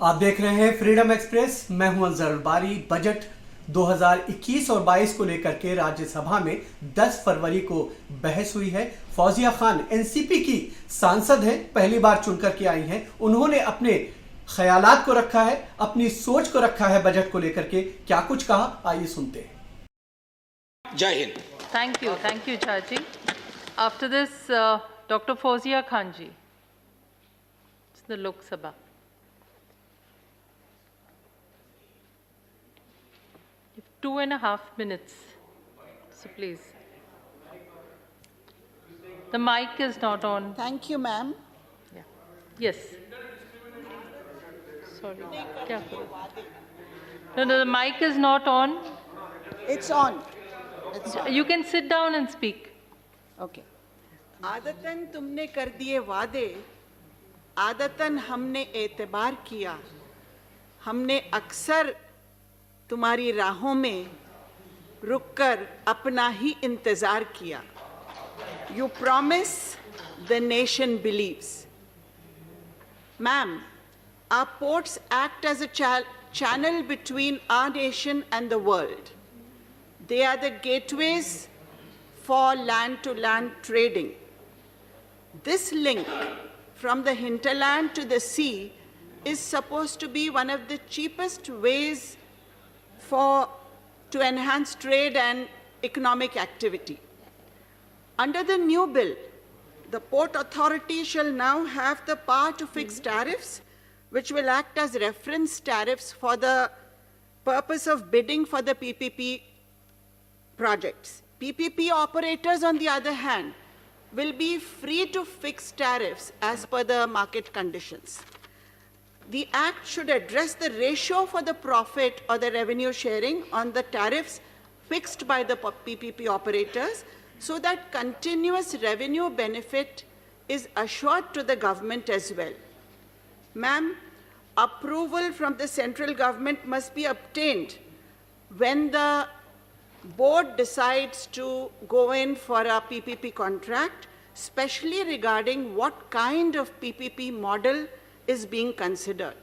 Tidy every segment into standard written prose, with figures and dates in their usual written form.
आप देख रहे हैं फ्रीडम एक्सप्रेस। मैं हूं अंजर बारी। बजट 2021 और 22 को लेकर के राज्यसभा में 10 फरवरी को बहस हुई है। फौजिया खान एनसीपी की सांसद हैं, पहली बार चुनकर के आई हैं। उन्होंने अपने ख्यालात को रखा है, अपनी सोच को रखा है बजट को लेकर के। क्या कुछ कहा, आइए सुनते हैं। जय हिंद। थैंक यू चाची। After this doctor Fauzia Khan ji, the Lok Sabha. 2.5 minutes, so please. The mic is not on. Thank you, ma'am. Yeah. Yes. Sorry. क्या करूँ? No, the mic is not on. It's on. It's on. You can sit down and speak. Okay. आदतन तुमने कर दिए वादे, आदतन हमने एतबार किया, हमने अक्सर तुम्हारी राहों में रुककर अपना ही इंतजार किया. You promise, the nation believes. Ma'am, our ports act as a channel between our nation and the world. They are the gateways for land-to-land trading. This link from the hinterland to the sea is supposed to be one of the cheapest ways to enhance trade and economic activity. Under the new bill, the Port Authority shall now have the power to fix tariffs, which will act as reference tariffs for the purpose of bidding for the PPP projects. PPP operators, on the other hand, will be free to fix tariffs as per the market conditions. The Act should address the ratio for the profit or the revenue sharing on the tariffs fixed by the PPP operators, so that continuous revenue benefit is assured to the government as well. Ma'am, approval from the central government must be obtained when the board decides to go in for a PPP contract, especially regarding what kind of PPP model is being considered.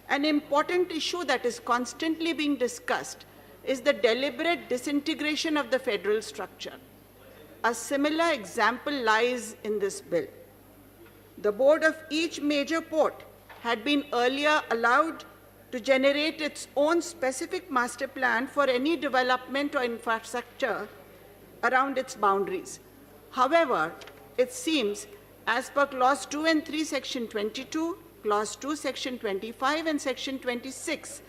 An important issue that is constantly being discussed is the deliberate disintegration of the federal structure. A similar example lies in this bill. The board of each major port had been earlier allowed to generate its own specific master plan for any development or infrastructure around its boundaries. However, it seems, as per Clause 2 and 3, Section 22, Clause 2, Section 25, and Section 26,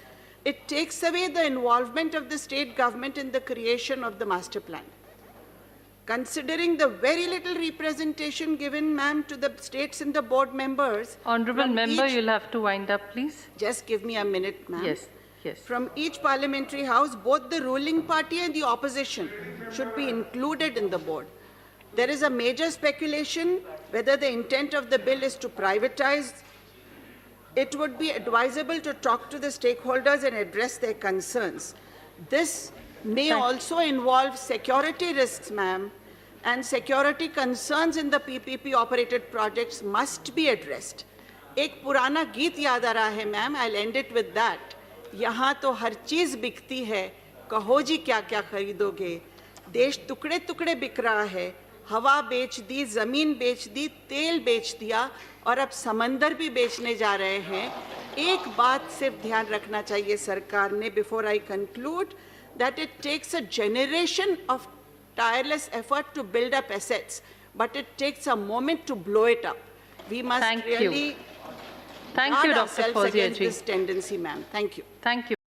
it takes away the involvement of the state government in the creation of the master plan. Considering the very little representation given, ma'am, to the states and the board members. Honorable member, you'll have to wind up, please. Just give me a minute, ma'am. Yes, yes. From each parliamentary house, both the ruling party and the opposition should be included in the board. There is a major speculation whether the intent of the bill is to privatize. It would be advisable to talk to the stakeholders and address their concerns. This may also involve security risks, ma'am, and security concerns in the PPP operated projects must be addressed. एक पुराना गीत याद आ रहा है, ma'am, I'll end it with that. यहाँ तो हर चीज़ बिकती है, कहो जी क्या क्या खरीदोगे. देश टुकड़े टुकड़े बिक रहा है, हवा बेच दी, ज़मीन बेच दी, तेल बेच दिया, और अब समंदर भी बेचने जा रहे हैं. एक बात सिर्फ ध्यान रखना चाहिए सरकार ने, before I conclude, that it takes a generation of tireless effort to build up assets, but it takes a moment to blow it up. We must really Thank you, Dr. ourselves Fauziya against ji. this tendency, ma'am. Thank you. Thank you.